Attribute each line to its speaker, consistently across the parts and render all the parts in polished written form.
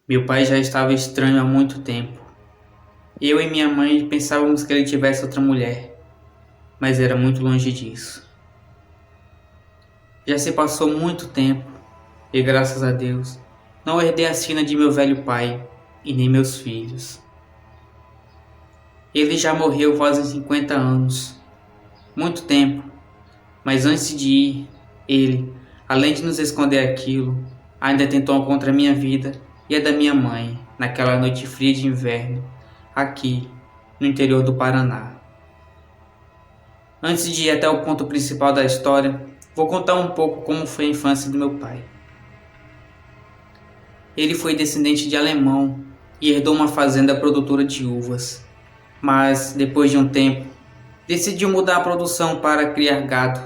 Speaker 1: Meu pai já estava estranho há muito tempo. Eu e minha mãe pensávamos que ele tivesse outra mulher, mas era muito longe disso. Já se passou muito tempo e, graças a Deus, não herdei a sina de meu velho pai e nem meus filhos. Ele já morreu fazem 50 anos, muito tempo, mas antes de ir, ele, além de nos esconder aquilo, ainda tentou contra a minha vida e a da minha mãe naquela noite fria de inverno, aqui no interior do Paraná. Antes de ir até o ponto principal da história, vou contar um pouco como foi a infância do meu pai. Ele foi descendente de alemão e herdou uma fazenda produtora de uvas, mas depois de um tempo, decidiu mudar a produção para criar gado.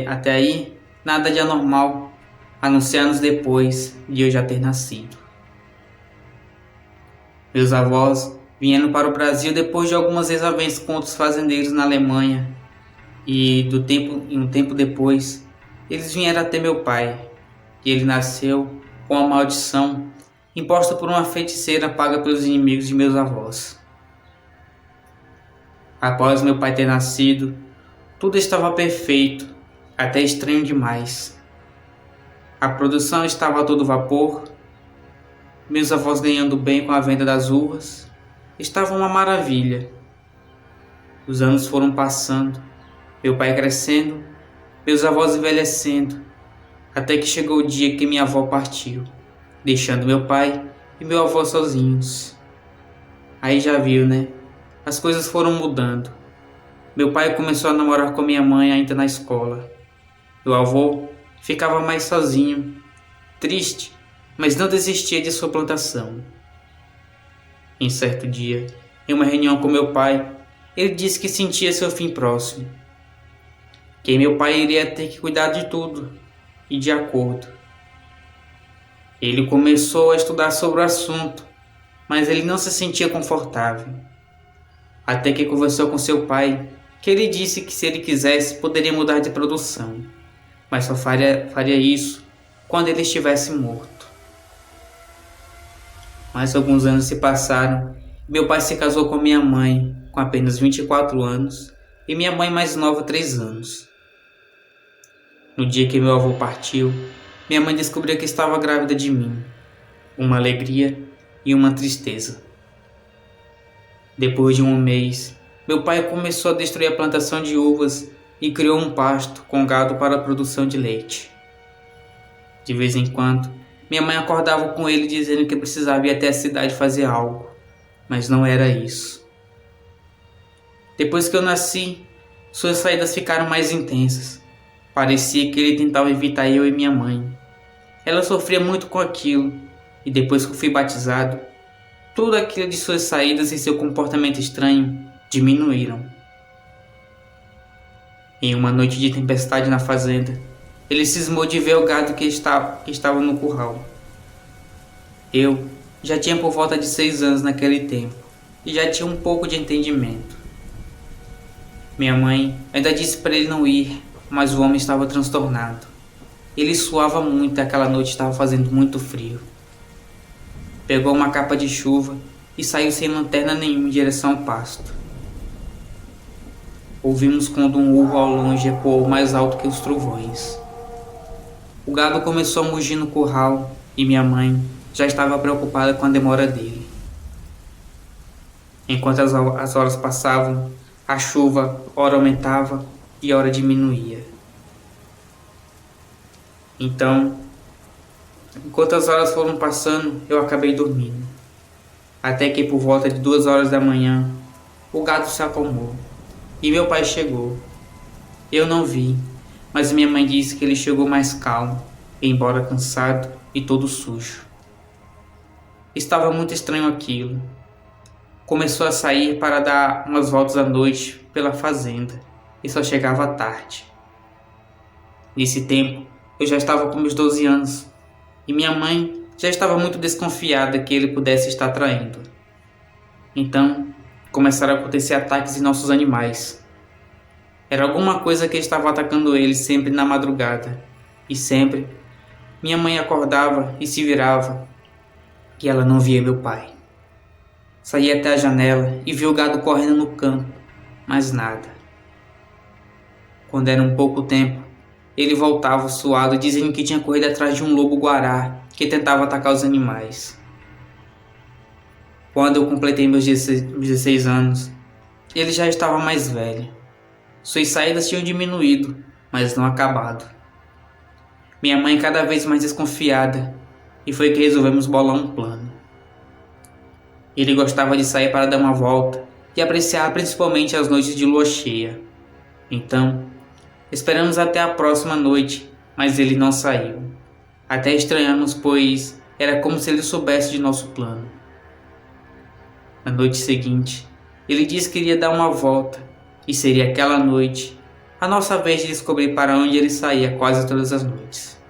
Speaker 1: Até aí, nada de anormal, a não ser anos depois de eu já ter nascido. Meus avós vieram para o Brasil depois de algumas desavenças com outros fazendeiros na Alemanha e um tempo depois eles vieram até meu pai, e ele nasceu com a maldição imposta por uma feiticeira paga pelos inimigos de meus avós. Após meu pai ter nascido, tudo estava perfeito, até estranho demais. A produção estava a todo vapor, meus avós ganhando bem com a venda das uvas, estava uma maravilha. Os anos foram passando, meu pai crescendo, meus avós envelhecendo, até que chegou o dia que minha avó partiu, deixando meu pai e meu avô sozinhos. Aí já viu, né? As coisas foram mudando. Meu pai começou a namorar com minha mãe ainda na escola. Meu avô ficava mais sozinho, triste, mas não desistia de sua plantação. Em certo dia, em uma reunião com meu pai, ele disse que sentia seu fim próximo, que meu pai iria ter que cuidar de tudo e de acordo. Ele começou a estudar sobre o assunto, mas ele não se sentia confortável. Até que conversou com seu pai, que ele disse que se ele quisesse poderia mudar de produção, mas só faria isso quando ele estivesse morto. Mais alguns anos se passaram e meu pai se casou com minha mãe com apenas 24 anos e minha mãe mais nova 3 anos. No dia que meu avô partiu, minha mãe descobriu que estava grávida de mim. Uma alegria e uma tristeza. Depois de um mês, meu pai começou a destruir a plantação de uvas e criou um pasto com gado para a produção de leite. De vez em quando, minha mãe acordava com ele dizendo que precisava ir até a cidade fazer algo, mas não era isso. Depois que eu nasci, suas saídas ficaram mais intensas. Parecia que ele tentava evitar eu e minha mãe. Ela sofria muito com aquilo, e depois que eu fui batizado, tudo aquilo de suas saídas e seu comportamento estranho diminuíram. Em uma noite de tempestade na fazenda, ele cismou de ver o gado que estava no curral. Eu já tinha por volta de 6 anos naquele tempo, e já tinha um pouco de entendimento. Minha mãe ainda disse para ele não ir, mas o homem estava transtornado. Ele suava muito e aquela noite estava fazendo muito frio. Pegou uma capa de chuva e saiu sem lanterna nenhuma em direção ao pasto. Ouvimos quando um urro ao longe ecoou mais alto que os trovões. O gado começou a mugir no curral e minha mãe já estava preocupada com a demora dele. Enquanto as horas passavam, a chuva ora aumentava e ora diminuía. Então, enquanto as horas foram passando, eu acabei dormindo. Até que por volta de 2 horas da manhã, o gato se acalmou e meu pai chegou. Eu não vi, mas minha mãe disse que ele chegou mais calmo, embora cansado e todo sujo. Estava muito estranho aquilo. Começou a sair para dar umas voltas à noite pela fazenda e só chegava à tarde. Nesse tempo, eu já estava com meus 12 anos e minha mãe já estava muito desconfiada que ele pudesse estar traindo. Então, começaram a acontecer ataques em nossos animais. Era alguma coisa que estava atacando eles sempre na madrugada. E sempre, minha mãe acordava e se virava. que ela não via meu pai. Saí até a janela e vi o gado correndo no campo, mas nada. Quando era um pouco tempo, ele voltava suado dizendo que tinha corrido atrás de um lobo-guará que tentava atacar os animais. Quando eu completei meus 16 anos, ele já estava mais velho. Suas saídas tinham diminuído, mas não acabado. Minha mãe cada vez mais desconfiada, e foi que resolvemos bolar um plano. Ele gostava de sair para dar uma volta e apreciar principalmente as noites de lua cheia. Então, esperamos até a próxima noite, mas ele não saiu. Até estranhamos, pois era como se ele soubesse de nosso plano. Na noite seguinte, ele disse que iria dar uma volta, e seria aquela noite a nossa vez de descobrir para onde ele saía quase todas as noites.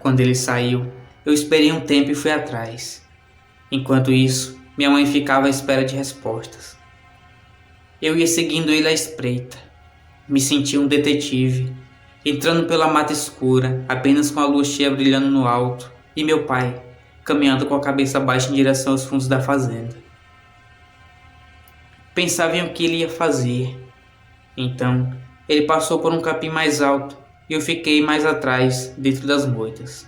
Speaker 1: Quando ele saiu, eu esperei um tempo e fui atrás. Enquanto isso, minha mãe ficava à espera de respostas. Eu ia seguindo ele à espreita. Me sentia um detetive, entrando pela mata escura, apenas com a lua cheia brilhando no alto, e meu pai, caminhando com a cabeça baixa em direção aos fundos da fazenda. Pensava em o que ele ia fazer. Então, ele passou por um capim mais alto e eu fiquei mais atrás, dentro das moitas.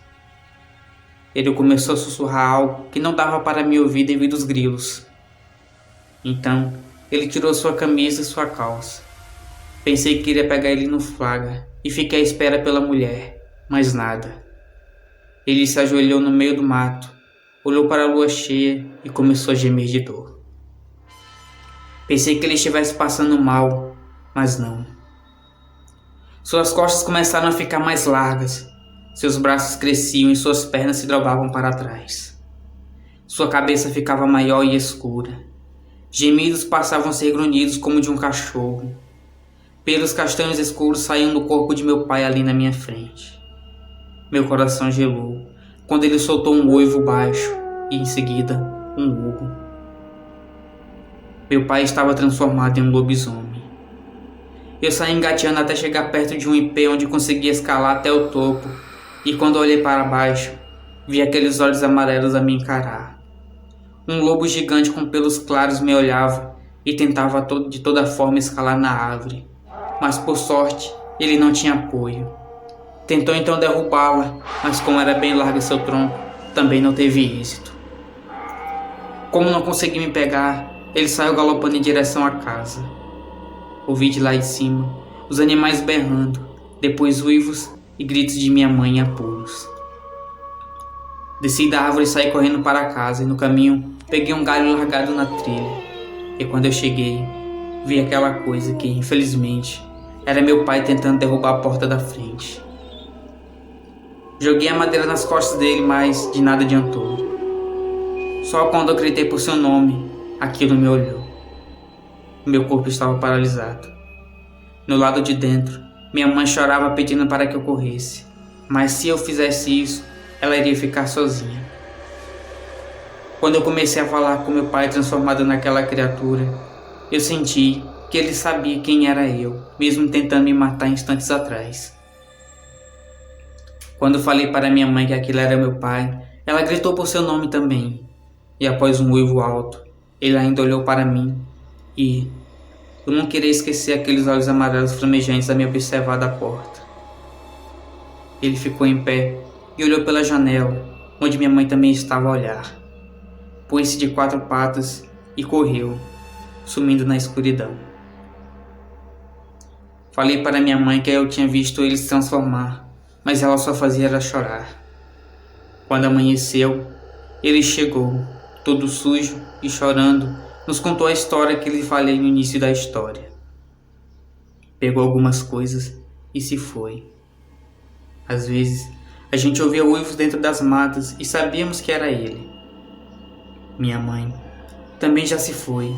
Speaker 1: Ele começou a sussurrar algo que não dava para me ouvir devido aos grilos. Então, ele tirou sua camisa e sua calça. Pensei que iria pegar ele no flagra e fiquei à espera pela mulher, mas nada. Ele se ajoelhou no meio do mato, olhou para a lua cheia e começou a gemer de dor. Pensei que ele estivesse passando mal, mas não. Suas costas começaram a ficar mais largas, seus braços cresciam e suas pernas se dobravam para trás. Sua cabeça ficava maior e escura. Gemidos passavam a ser grunhidos como de um cachorro. Pelos castanhos escuros saíam do corpo de meu pai ali na minha frente. Meu coração gelou quando ele soltou um uivo baixo e em seguida um urro. Meu pai estava transformado em um lobisomem. Eu saí engateando até chegar perto de um ipê onde conseguia escalar até o topo, e quando olhei para baixo, vi aqueles olhos amarelos a me encarar. Um lobo gigante com pelos claros me olhava e tentava de toda forma escalar na árvore, mas por sorte ele não tinha apoio. Tentou então derrubá-la, mas como era bem largo seu tronco, também não teve êxito. Como não consegui me pegar, ele saiu galopando em direção à casa. Ouvi de lá de cima os animais berrando, depois uivos e gritos de minha mãe em apuros. Desci da árvore e saí correndo para casa, e no caminho peguei um galho largado na trilha. E quando eu cheguei, vi aquela coisa que, infelizmente, era meu pai tentando derrubar a porta da frente. Joguei a madeira nas costas dele, mas de nada adiantou. Só quando eu gritei por seu nome, aquilo me olhou. Meu corpo estava paralisado. No lado de dentro, minha mãe chorava pedindo para que eu corresse, mas se eu fizesse isso, ela iria ficar sozinha. Quando eu comecei a falar com meu pai transformado naquela criatura, eu senti que ele sabia quem era eu, mesmo tentando me matar instantes atrás. Quando falei para minha mãe que aquilo era meu pai, ela gritou por seu nome também, e após um uivo alto, ele ainda olhou para mim e eu não queria esquecer aqueles olhos amarelos flamejantes a me observar da porta. Ele ficou em pé e olhou pela janela, onde minha mãe também estava a olhar. Pôs-se de 4 patas e correu, sumindo na escuridão. Falei para minha mãe que eu tinha visto ele se transformar, mas ela só fazia era chorar. Quando amanheceu, ele chegou, todo sujo e chorando, nos contou a história que lhe falei no início da história. Pegou algumas coisas e se foi. Às vezes, a gente ouvia uivos dentro das matas e sabíamos que era ele. Minha mãe também já se foi,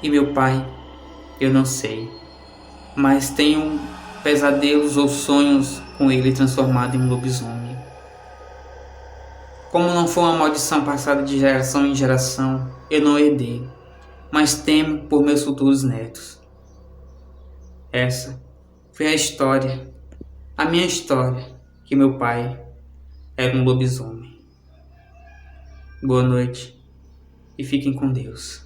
Speaker 1: e meu pai, eu não sei, mas tenho pesadelos ou sonhos com ele transformado em um lobisomem. Como não foi uma maldição passada de geração em geração, eu não herdei, mas temo por meus futuros netos. Essa foi a minha história, que meu pai era um lobisomem. boa noite e fiquem com Deus.